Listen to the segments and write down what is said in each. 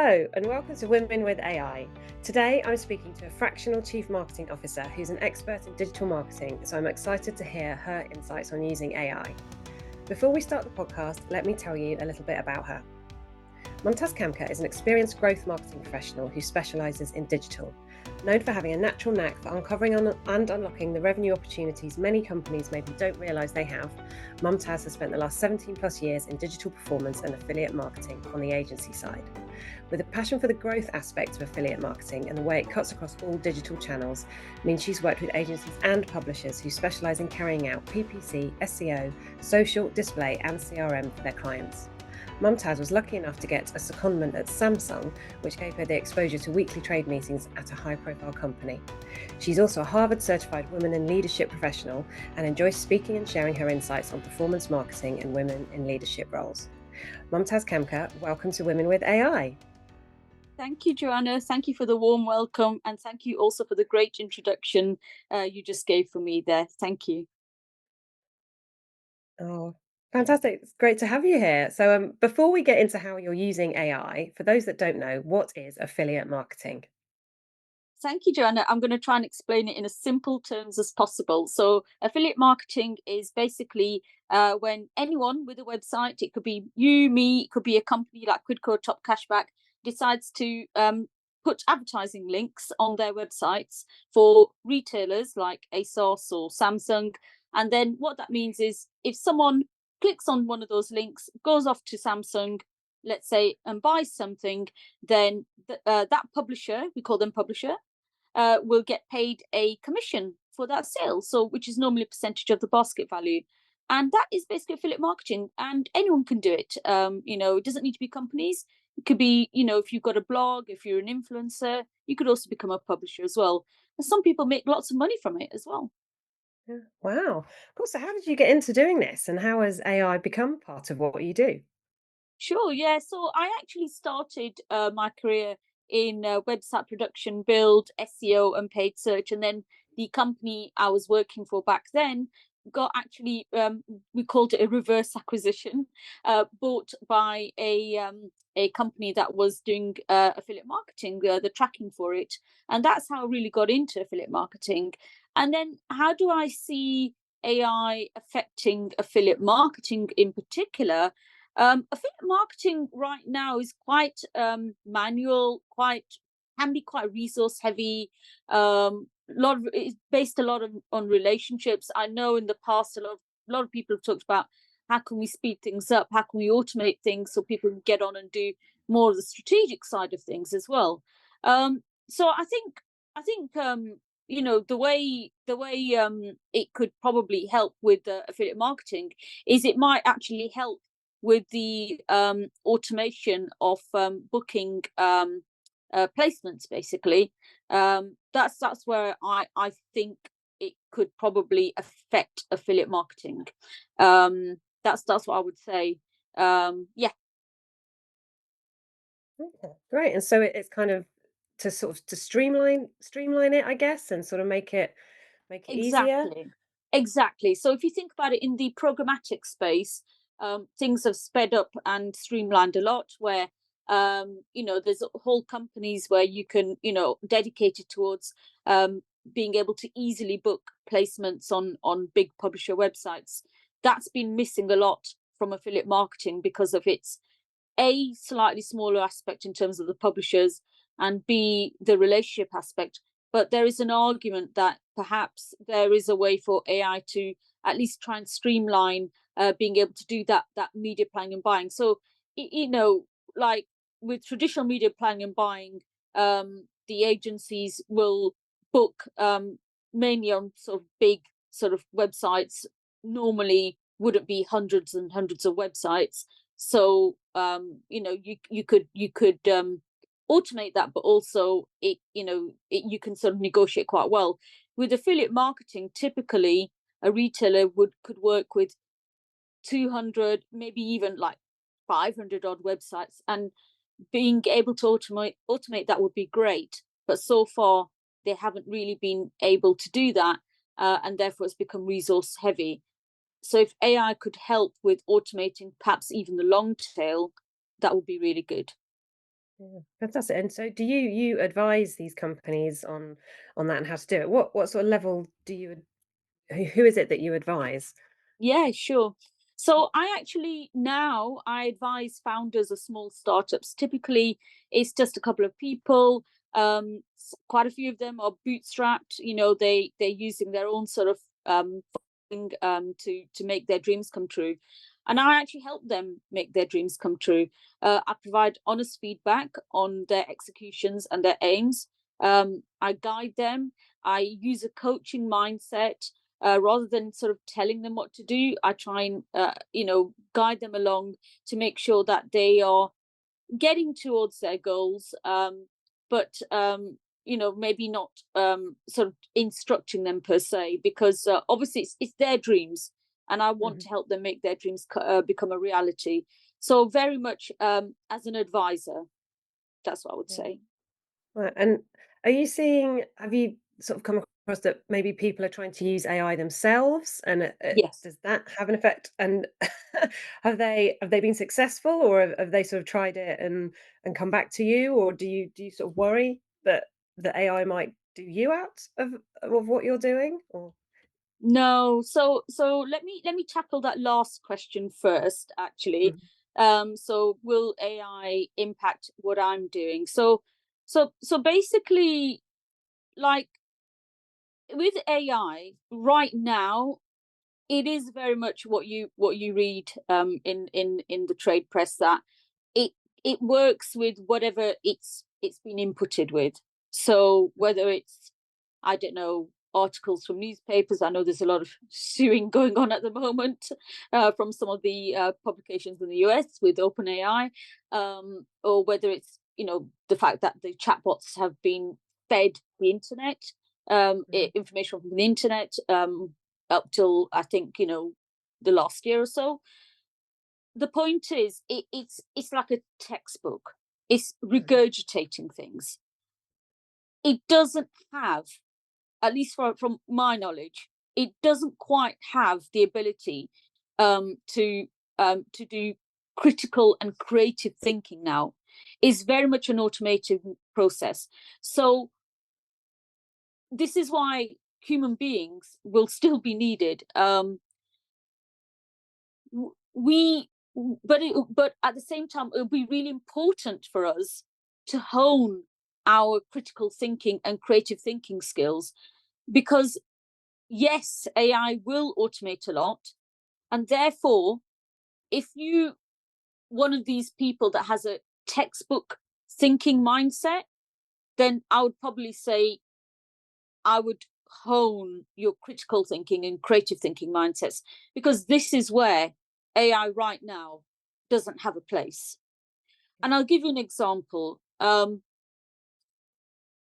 Hello, and welcome to Women with AI. Today, I'm speaking to a fractional chief marketing officer who's an expert in digital marketing, so I'm excited to hear her insights on using AI. Before we start the podcast, let me tell you a little bit about her. Mumtaz Khamker is an experienced growth marketing professional who specialises in digital. Known for having a natural knack for uncovering and unlocking the revenue opportunities many companies maybe don't realise they have, Mumtaz has spent the last 17 plus years in digital performance and affiliate marketing on the agency side. With a passion for the growth aspect of affiliate marketing and the way it cuts across all digital channels, means she's worked with agencies and publishers who specialise in carrying out PPC, SEO, social, display and CRM for their clients. Mumtaz was lucky enough to get a secondment at Samsung, which gave her the exposure to weekly trade meetings at a high-profile company. She's also a Harvard-certified women in leadership professional and enjoys speaking and sharing her insights on performance marketing and women in leadership roles. Mumtaz Khamker, welcome to Women with AI. Thank you, Joanna. Thank you for the warm welcome, and thank you also for the great introduction you just gave for me there. Thank you. Oh, fantastic. It's great to have you here. So, before we get into how you're using AI, for those that don't know, what is affiliate marketing? Thank you, Joanna. I'm going to try and explain it in as simple terms as possible. So, affiliate marketing is basically when anyone with a website, it could be you, me, it could be a company like Quidco, Top Cashback, decides to put advertising links on their websites for retailers like ASOS or Samsung. And then what that means is if someone clicks on one of those links, goes off to Samsung, let's say, and buys something, then that publisher, we call them publisher, will get paid a commission for that sale. So, which is normally a percentage of the basket value. And that is basically affiliate marketing, and anyone can do it. It doesn't need to be companies. It could be, if you've got a blog, if you're an influencer, you could also become a publisher as well. And some people make lots of money from it as well. Yeah. Wow. Cool. So, how did you get into doing this, and how has AI become part of what you do? Sure, yeah. So I actually started my career in website production, build, SEO, and paid search. And then the company I was working for back then got actually, we called it a reverse acquisition, bought by a company that was doing affiliate marketing, the tracking for it. And that's how I really got into affiliate marketing. And then how do I see AI affecting affiliate marketing in particular? Affiliate marketing right now is quite manual, quite can be quite resource heavy. Lot of it's based a lot on relationships. I know in the past a lot of people have talked about how can we speed things up, how can we automate things so people can get on and do more of the strategic side of things as well. So I think the way it could probably help with affiliate marketing is it might actually help with the automation of booking placements, basically. That's where I think it could probably affect affiliate marketing. That's what I would say. Yeah, Okay, great. And so it's kind of to sort of to streamline it, I guess, and sort of make it easier. exactly. Exactly. So if you think about it in the programmatic space, things have sped up and streamlined a lot where there's whole companies where you can, dedicated towards being able to easily book placements on big publisher websites. That's been missing a lot from affiliate marketing because of its a slightly smaller aspect in terms of the publishers, and b the relationship aspect. But there is an argument that perhaps there is a way for AI to at least try and streamline being able to do that media planning and buying. So like with traditional media planning and buying, the agencies will book mainly on sort of big sort of websites. Normally wouldn't be hundreds and hundreds of websites. So you could automate that, but also you can sort of negotiate quite well. With affiliate marketing, typically a retailer could work with 200, maybe even like 500 odd websites, and being able to automate that would be great. But so far they haven't really been able to do that, and therefore it's become resource heavy. So if AI could help with automating perhaps even the long tail, that would be really good. Yeah, fantastic. And so do you advise these companies on that and how to do it? What sort of level do you who is it that you advise? Yeah, sure. So I actually now I advise founders of small startups. Typically, it's just a couple of people. Quite a few of them are bootstrapped. They're using their own sort of funding, to make their dreams come true, and I actually help them make their dreams come true. I provide honest feedback on their executions and their aims. I guide them. I use a coaching mindset rather than sort of telling them what to do. I try and guide them along to make sure that they are getting towards their goals, but maybe not sort of instructing them per se, because obviously it's their dreams, and I want Mhm. to help them make their dreams become a reality. So very much as an advisor, that's what I would Yeah. say. Right. And are you seeing, have you sort of come across that maybe people are trying to use AI themselves, and Yes. does that have an effect? And have they been successful, or have they sort of tried it and come back to you, or do you sort of worry that the AI might do you out of what you're doing? Or No, so let me tackle that last question first, actually. Mhm. So will AI impact what I'm doing? So basically, like with AI right now, it is very much what you read in the trade press, that it it works with whatever it's been inputted with. So whether it's, I don't know, articles from newspapers. I know there's a lot of suing going on at the moment from some of the publications in the US with OpenAI, or whether it's the fact that the chatbots have been fed the internet, Mhm. information from the internet, up till I think the last year or so. The point is, it's like a textbook. It's Mhm. regurgitating things. It doesn't have, at least from my knowledge, it doesn't quite have the ability to do critical and creative thinking now. It's very much an automated process. So this is why human beings will still be needed. We but at the same time, it'll be really important for us to hone our critical thinking and creative thinking skills, because yes, AI will automate a lot. And therefore, if you one of these people that has a textbook thinking mindset, then I would probably say I would hone your critical thinking and creative thinking mindsets, because this is where AI right now doesn't have a place. And I'll give you an example.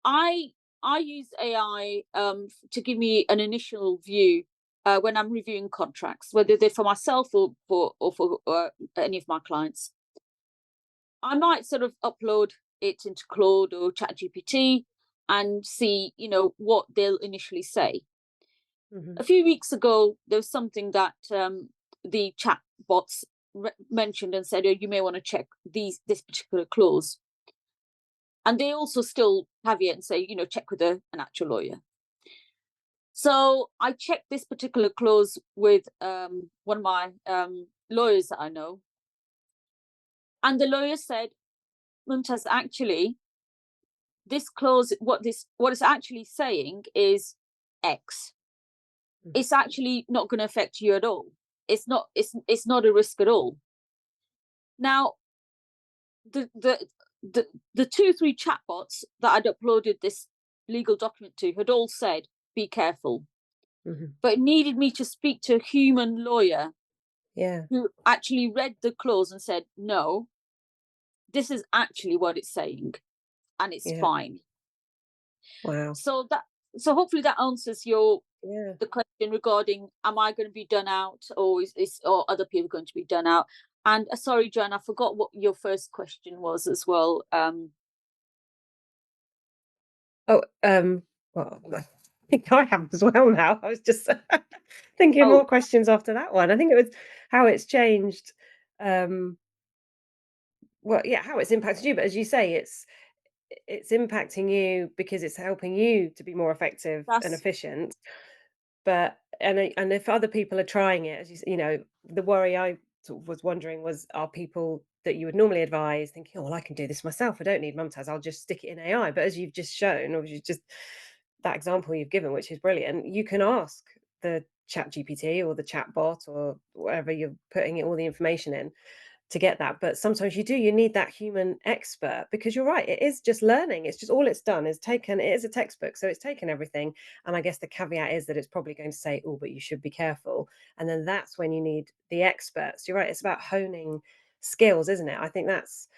I I use AI to give me an initial view when I'm reviewing contracts, whether they're for myself or for any of my clients. I might sort of upload it into Claude or ChatGPT and see, what they'll initially say. Mhm. A few weeks ago, there was something that the chat bots mentioned and said, "Oh, you may want to check this particular clause." And they also still caveat and say, check with an actual lawyer. So I checked this particular clause with one of my lawyers that I know, and the lawyer said, "Mumtaz, actually, this clause, what it's actually saying is X. Mhm. It's actually not going to affect you at all. It's not a risk at all." Now, the the the 2 3 chatbots that I'd uploaded this legal document to had all said, "Be careful," Mhm. but it needed me to speak to a human lawyer Yeah. who actually read the clause and said, "No, this is actually what it's saying, and it's Yeah. fine." Wow. So hopefully that answers your Yeah. the question regarding, am I going to be done out, or is or other people going to be done out? And sorry, Joanne, I forgot what your first question was as well. Oh, well, I think I have as well now. I was just thinking Oh, more questions after that one. I think it was how it's changed, um, well, yeah, how it's impacted you, but as you say, it's impacting you because it's helping you to be more effective and That's efficient. But and if other people are trying it, as the worry I sort of was wondering was, are people that you would normally advise thinking, oh, well, I can do this myself. I don't need Mumtaz. I'll just stick it in AI. But as you've just shown, or you just that example you've given, which is brilliant, you can ask the chat GPT or the chat bot or whatever you're putting all the information in to get that. But sometimes you need that human expert, because you're right, it is just learning. It's just all it's done is taken, it is a textbook. So it's taken everything. And I guess the caveat is that it's probably going to say, oh, but you should be careful. And then that's when you need the experts. You're right. It's about honing skills, isn't it? I think that's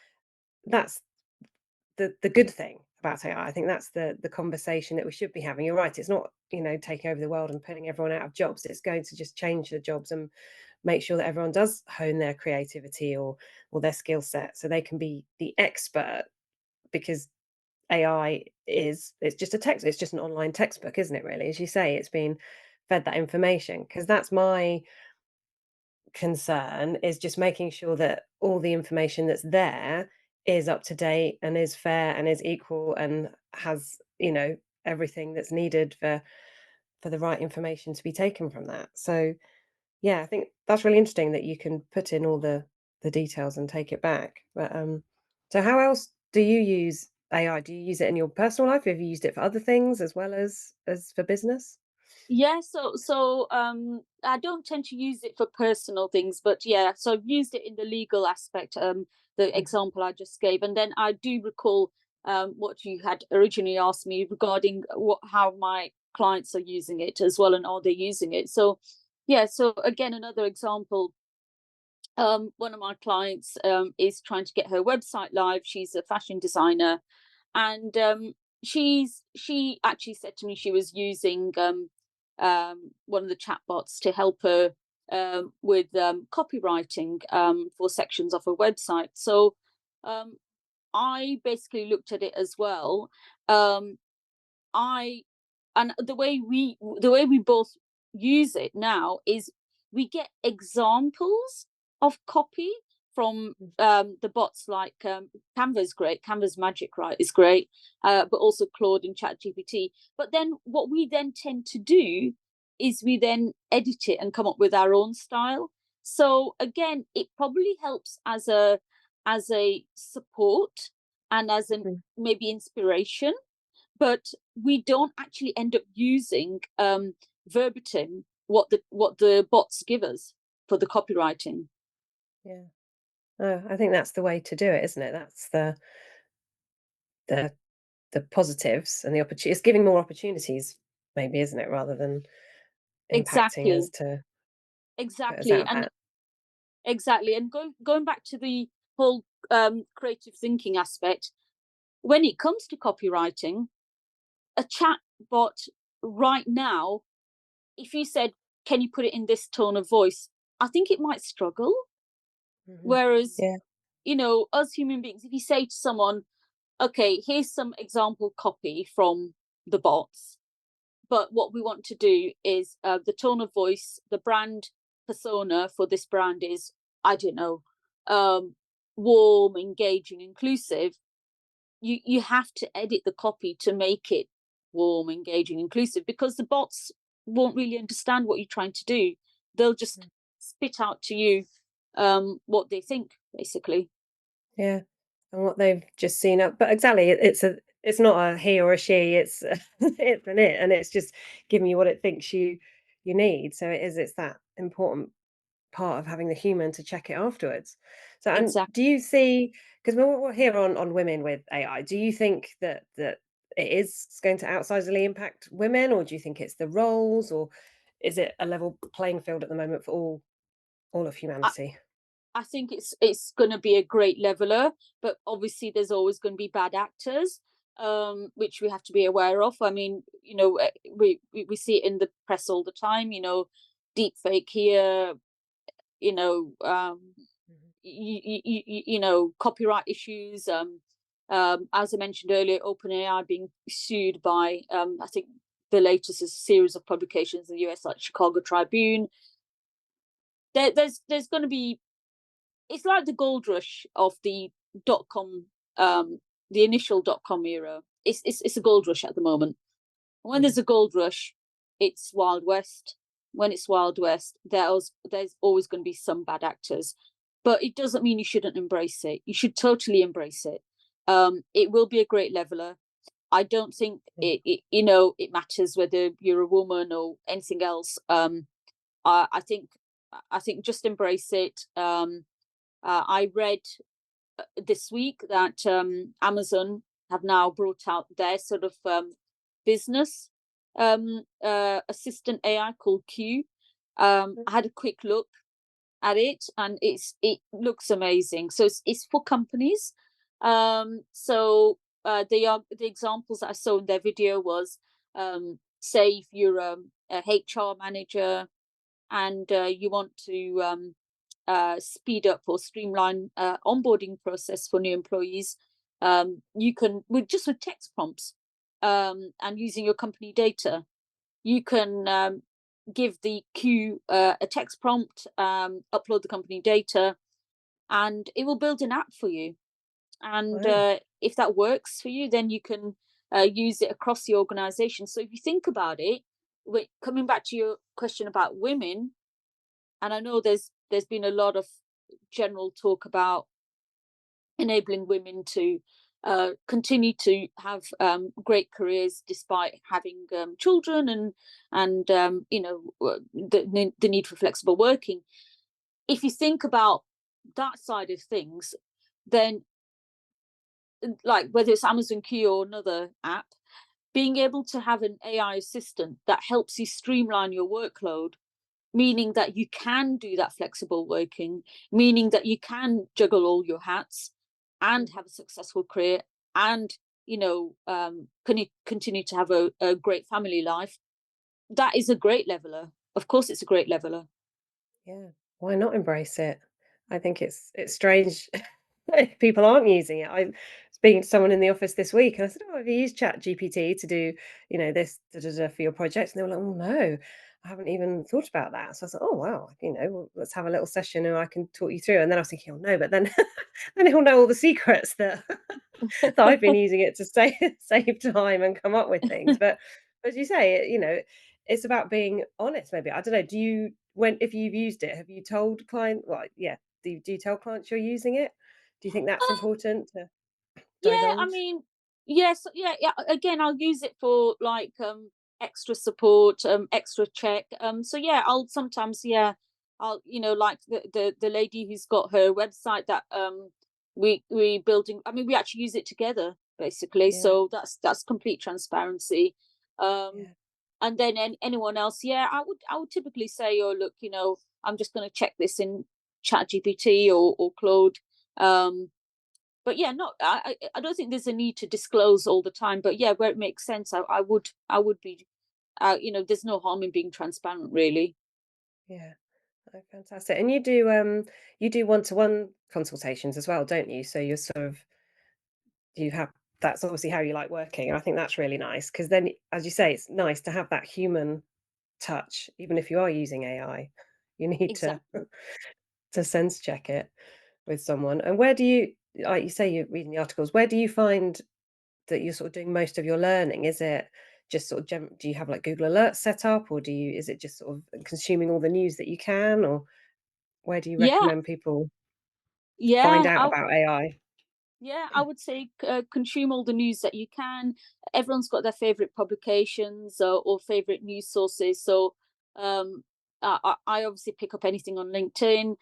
the good thing about AI. I think that's the conversation that we should be having. You're right. It's not, taking over the world and putting everyone out of jobs. It's going to just change the jobs and make sure that everyone does hone their creativity or their skill set so they can be the expert, because AI it's just a text, it's just an online textbook, isn't it, really? As you say, it's been fed that information, because that's my concern, is just making sure that all the information that's there is up to date and is fair and is equal and has, everything that's needed for the right information to be taken from that. So yeah, I think that's really interesting that you can put in all the details and take it back. But so how else do you use AI? Do you use it in your personal life? Have you used it for other things as well as for business? Yeah, I don't tend to use it for personal things, but yeah, so I've used it in the legal aspect, the Mhm. example I just gave. And then I do recall what you had originally asked me regarding what how my clients are using it as well, and are they using it. So yeah, so again, another example, one of my clients is trying to get her website live. She's a fashion designer, and she actually said to me she was using one of the chatbots to help her with copywriting for sections of her website. So um, I basically looked at it as well. Um, I and the way we both use it now is we get examples of copy from the bots, like Canva's great, Canva's Magic Write is great, but also Claude and ChatGPT. But then what we then tend to do is we then edit it and come up with our own style. So again, it probably helps as a support and as an Mhm. maybe inspiration, but we don't actually end up using verbatim what the bots give us for the copywriting. Yeah. Oh, I think that's the way to do it, isn't it? That's the the positives and the opportunity. It's giving more opportunities, maybe, isn't it, rather than impacting us Exactly, to put us out exactly, of and that. exactly, and going back to the whole creative thinking aspect, when it comes to copywriting, a chat bot right now, if you said, "Can you put it in this tone of voice?" I think it might struggle. Mhm. Whereas, Yeah. us human beings, if you say to someone, okay, here's some example copy from the bots, but what we want to do is the tone of voice, the brand persona for this brand is, I don't know, um, warm, engaging, inclusive. You have to edit the copy to make it warm, engaging, inclusive, because the bots won't really understand what you're trying to do. They'll just Mm. spit out to you what they think, basically. Yeah. And what they've just seen up, but exactly, it's not a he or a she, it's it's an it, and it's just giving you what it thinks you need. So it's that important part of having the human to check it afterwards. So, and Exactly. do you see, because we're here on women with AI, do you think that it is going to outsizely impact women, or do you think it's the roles, or is it a level playing field at the moment for all of humanity? I think it's going to be a great leveler, but obviously there's always going to be bad actors, which we have to be aware of. I mean, we see it in the press all the time. Deep fake here. You know, Mhm. copyright issues. As I mentioned earlier, OpenAI being sued by, I think the latest is a series of publications in the US, like Chicago Tribune. There's going to be, it's like the gold rush of the dot com, the initial dot com era. It's a gold rush at the moment. When Mm. there's a gold rush, it's Wild West. When it's Wild West, there's always going to be some bad actors, but it doesn't mean you shouldn't embrace it. You should totally embrace it. It will be a great leveler. I don't think Mm. it matters whether you're a woman or anything else. I think just embrace it. I read this week that Amazon have now brought out their sort of business assistant AI called Q. I had a quick look at it, and it looks amazing. So it's for companies. So the examples that I saw in their video was, say if you're a HR manager and you want to speed up or streamline onboarding process for new employees, you can with text prompts, and using your company data, you can give the queue a text prompt, upload the company data, and it will build an app for you. And Wow. if that works for you, then you can use it across the organization. So if you think about it, coming back to your question about women, and I know there's been a lot of general talk about enabling women to continue to have great careers despite having children, and the need for flexible working. If you think about that side of things, then like whether it's Amazon Q or another app, being able to have an AI assistant that helps you streamline your workload, meaning that you can do that flexible working, meaning that you can juggle all your hats and have a successful career, and continue to have a great family life. That is a great leveler. Of course it's a great leveler. Yeah. Why not embrace it? I think it's strange if people aren't using it. I was speaking to someone in the office this week, and I said, "Oh, have you used Chat GPT to do, this for your project?" And they were like, "Oh no, I haven't even thought about that." So I was like, "Oh wow, well, let's have a little session and I can talk you through." And then I was thinking, "Oh no," but then then he'll know all the secrets that that I've been using it to save save time and come up with things. But as you say, it's about being honest. Maybe I don't know. Do you when if you've used it, have you told client? Well, yeah. Do you tell clients you're using it? Do you think that's important to Yeah, I divulge? mean, yes, yeah, yeah. Again, I'll use it for like extra support, extra check. So yeah, I'll sometimes, yeah, I'll like the lady who's got her website that we building. I mean, we actually use it together basically. Yeah, So that's complete transparency. Um, yeah, and then anyone else, yeah, I would typically say, oh look, I'm just going to check this in Chat GPT or Claude. Um, but yeah, not I don't think there's a need to disclose all the time. But yeah, where it makes sense, I would be. There's no harm in being transparent, really. yeah. Oh, fantastic. And you do one-to-one consultations as well, don't you? So you're sort of you have that's obviously how you like working. And I think that's really nice because then, as you say, it's nice to have that human touch, even if you are using AI. You need to Exactly. sense check it with someone. And where do you, like you say, you're reading the articles, where do you find that you're sort of doing most of your learning? Is it just sort of do you have like Google Alerts set up, or is it just sort of consuming all the news that you can, or where do you Yeah, recommend people find yeah. out about AI? Yeah, I would say consume all the news that you can. Everyone's got their favorite publications or favorite news sources. So I obviously pick up anything on LinkedIn.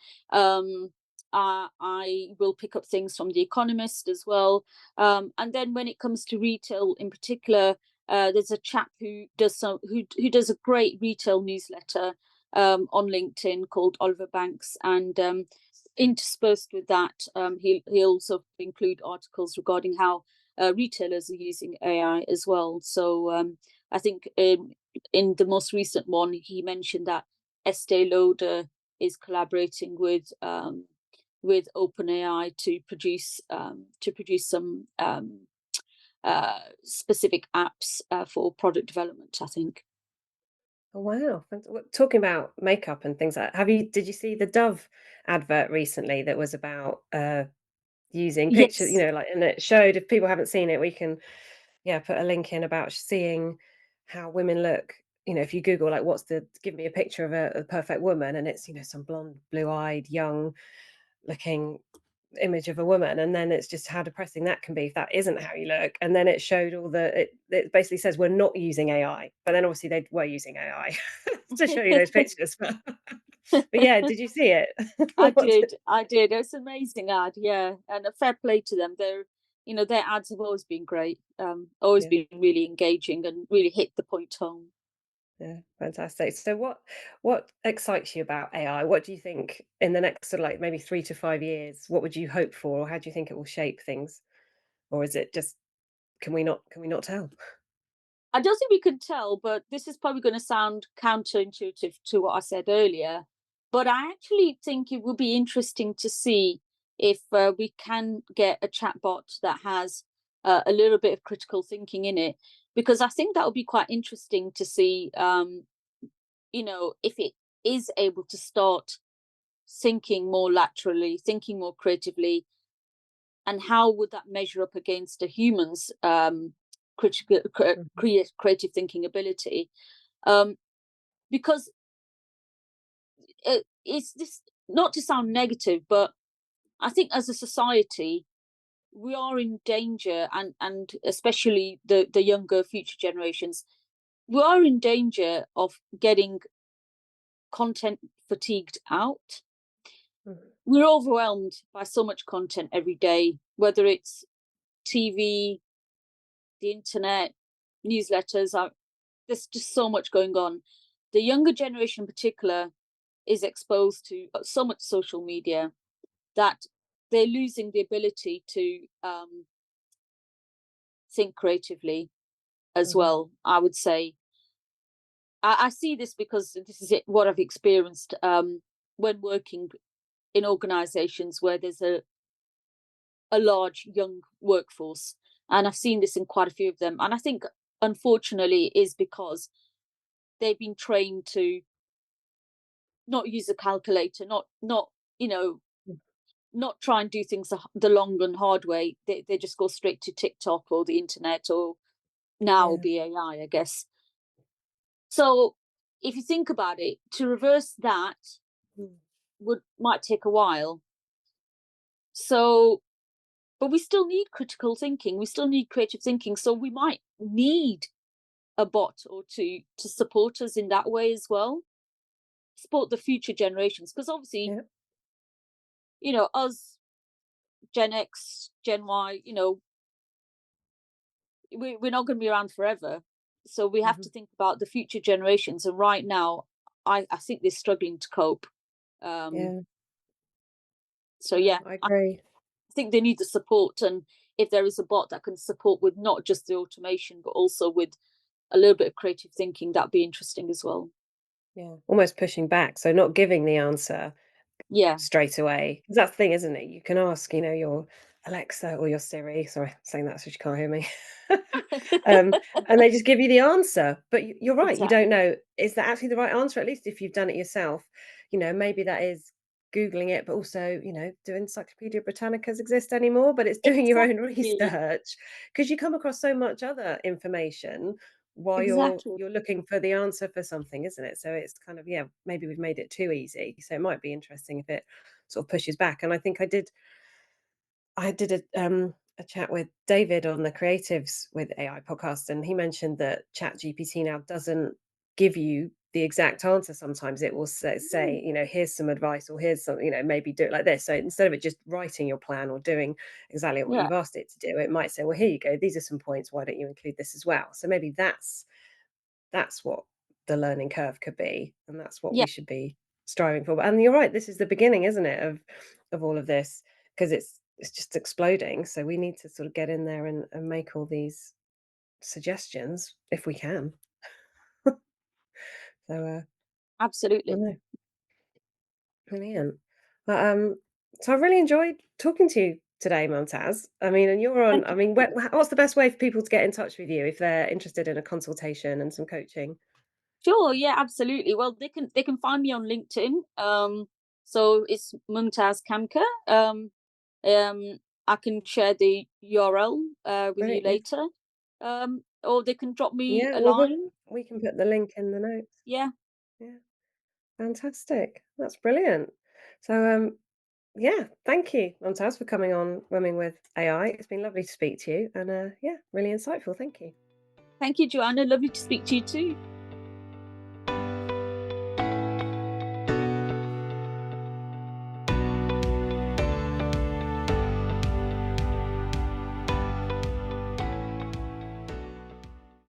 I will pick up things from The Economist as well. And then when it comes to retail in particular, there's a chap who does a great retail newsletter on LinkedIn called Oliver Banks, and interspersed with that, he'll also include articles regarding how retailers are using AI as well. So I think in the most recent one, he mentioned that Estee Lauder is collaborating with OpenAI to produce some specific apps for product development, I think. Oh, wow. Talking about makeup and things like that, did you see the Dove advert recently that was about using pictures, Yes. like, and it showed, if people haven't seen it, we can, yeah, put a link in about seeing how women look. If you Google, like, give me a picture of a perfect woman, and it's, some blonde, blue-eyed, young looking image of a woman, and then it's just how depressing that can be if that isn't how you look. And then it showed it basically says we're not using AI, but then obviously they were using AI to show you those pictures. But yeah, did you see it? I What did, I did. It's an amazing ad, yeah, and a fair play to them. Their ads have always been great, always Yeah, been really engaging and really hit the point home. yeah, fantastic. So what excites you about AI? What do you think in the next sort of, like, maybe 3 to 5 years? What would you hope for, or how do you think it will shape things? Or is it just, can we not tell? I don't think we can tell, but this is probably going to sound counterintuitive to what I said earlier. But I actually think it would be interesting to see if we can get a chatbot that has a little bit of critical thinking in it, because I think that would be quite interesting to see, if it is able to start thinking more laterally, thinking more creatively, and how would that measure up against a human's Mhm, creative thinking ability? Um, because it's just not to sound negative, but I think as a society we are in danger, and especially the younger future generations, we are in danger of getting content fatigued out. mhm, We're overwhelmed by so much content every day, whether it's TV, the internet, newsletters. There's just so much going on. The younger generation in particular is exposed to so much social media that they're losing the ability to think creatively as mhm. well, I would say. I see this because this is what I've experienced when working in organizations where there's a large young workforce. And I've seen this in quite a few of them. And I think, unfortunately, it is because they've been trained to not use a calculator, not you know not try and do things the long and hard way. They just go straight to TikTok or the internet, or now Yeah. be AI, I guess. So if you think about it, to reverse that Mm, would might take a while. So, but we still need critical thinking. We still need creative thinking. So we might need a bot or two to support us in that way as well. Support the future generations, because obviously, yeah. us Gen X, Gen Y, we're not going to be around forever. So we have Mhm. to think about the future generations. And right now, I think they're struggling to cope. Um, Yeah. so No, yeah, I I agree. think they need the support. And if there is a bot that can support with not just the automation, but also with a little bit of creative thinking, that'd be interesting as well. Yeah. Almost pushing back, so not giving the answer Yeah, straight away. 'Cause that's the thing, isn't it? You can ask, your Alexa or your Siri. Sorry, I'm saying that so she can't hear me. Um, and they just give you the answer. But you're right, you don't exactly. know, is that actually the right answer? At least if you've done it yourself, maybe that is Googling it, but also, do Encyclopedia Britannicas exist anymore? But it's doing your own Exactly. research, because you come across so much other information while you're Exactly. you're looking for the answer for something, isn't it? So it's kind of, yeah, maybe we've made it too easy. So it might be interesting if it sort of pushes back. And I think I did a chat with David on the Creatives with AI podcast, and he mentioned that Chat GPT now doesn't give you the exact answer. Sometimes it will say, Mm, here's some advice, or here's some, maybe do it like this. So instead of it just writing your plan or doing exactly what yeah, you've asked it to do, it might say, well, here you go, these are some points, why don't you include this as well? So maybe that's what the learning curve could be, and that's what yeah, we should be striving for. And you're right, this is the beginning, isn't it, of all of this, because it's just exploding. So we need to sort of get in there and make all these suggestions if we can. So I absolutely. know, brilliant. But so I really enjoyed talking to you today, Mumtaz. I mean, and you're on. Thank I you. mean, what's the best way for people to get in touch with you if they're interested in a consultation and some coaching? Sure, yeah, absolutely. Well, they can find me on LinkedIn. So it's Mumtaz Khamker. Um, I can share the URL with you Great. Yeah. later, or they can drop me Yeah. a Well, line. we can put the link in the notes. Yeah. Yeah. Fantastic. That's brilliant. So, yeah, thank you, Mumtaz, for coming on Swimming with AI. It's been lovely to speak to you and yeah, really insightful. Thank you. Thank you, Joanna. Lovely to speak to you too.